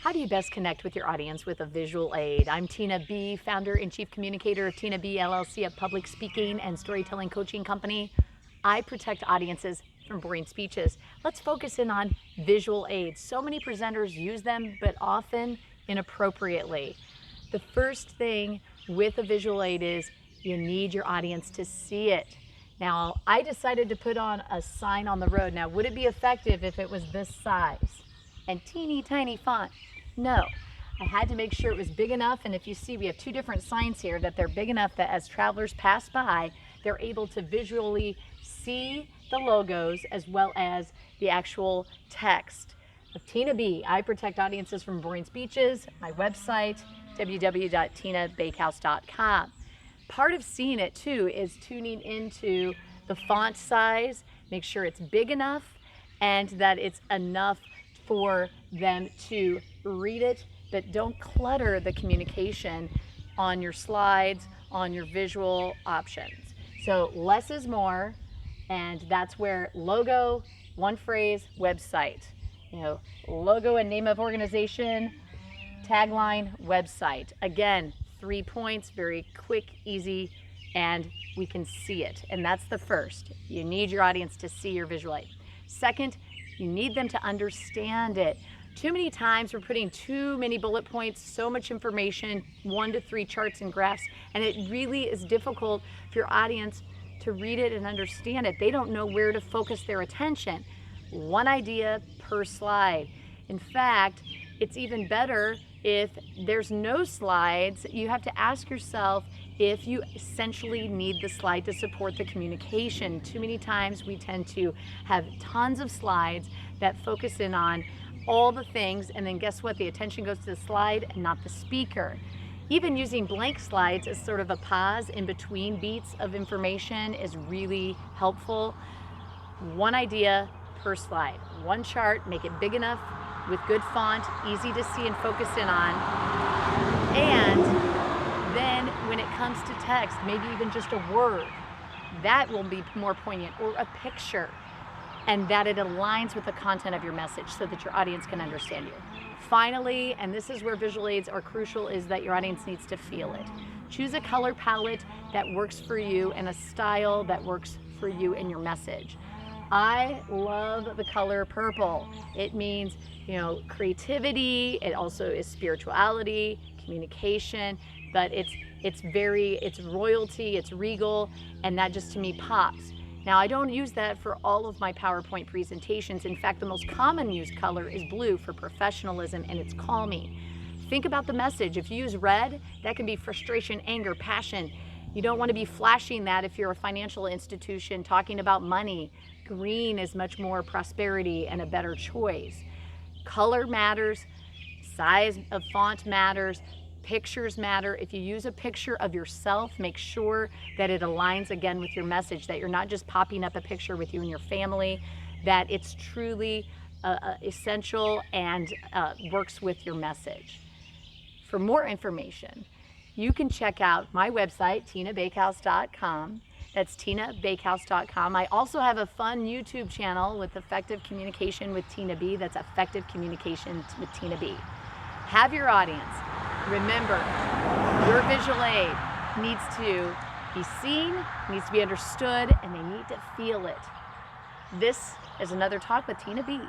How do you best connect with your audience with a visual aid? I'm Tina B., founder and chief communicator of Tina B. LLC, a public speaking and storytelling coaching company. I protect audiences from boring speeches. Let's focus in on visual aids. So many presenters use them, but often inappropriately. The first thing with a visual aid is you need your audience to see it. Now, I decided to put on a sign on the road. Now, would it be effective if it was this size and teeny tiny font? No. I had to make sure it was big enough, and if you see, we have two different signs here, that they're big enough that as travelers pass by, they're able to visually see the logos as well as the actual text of Tina B. I protect audiences from boring speeches. My website, www.tinabakehouse.com. Part of seeing it too is tuning into the font size, make sure it's big enough and that it's enough for them to read it, but don't clutter the communication on your slides, on your visual options. So less is more, and that's where logo, one phrase, website. Logo and name of organization, tagline, website. Again, 3 points, very quick, easy, and we can see it. And that's the first. You need your audience to see your visual aid. Second, you need them to understand it. Too many times we're putting too many bullet points, so much information, 1 to 3 charts and graphs, and it really is difficult for your audience to read it and understand it. They don't know where to focus their attention. One idea per slide. In fact, it's even better if there's no slides. You have to ask yourself if you essentially need the slide to support the communication. Too many times we tend to have tons of slides that focus in on all the things, and then guess what? The attention goes to the slide and not the speaker. Even using blank slides as sort of a pause in between beats of information is really helpful. One idea per slide, one chart, make it big enough with good font, easy to see and focus in on. And then when it comes to text, maybe even just a word, that will be more poignant, or a picture, and that it aligns with the content of your message so that your audience can understand you. Finally, and this is where visual aids are crucial, is that your audience needs to feel it. Choose a color palette that works for you and a style that works for you and your message. I love the color purple. It means, creativity. It also is spirituality, communication, but it's royalty, it's regal, and that just to me pops. Now, I don't use that for all of my PowerPoint presentations. In fact, the most common used color is blue for professionalism, and it's calming. Think about the message. If you use red, that can be frustration, anger, passion. You don't want to be flashing that if you're a financial institution talking about money. Green is much more prosperity and a better choice. Color matters, size of font matters, pictures matter. If you use a picture of yourself, make sure that it aligns again with your message, that you're not just popping up a picture with you and your family, that it's truly essential and works with your message. For more information, you can check out my website, tinabakehouse.com. That's tinabakehouse.com. I also have a fun YouTube channel with Effective Communication with Tina B. That's Effective Communication with Tina B. Have your audience. Remember, your visual aid needs to be seen, needs to be understood, and they need to feel it. This is another talk with Tina B.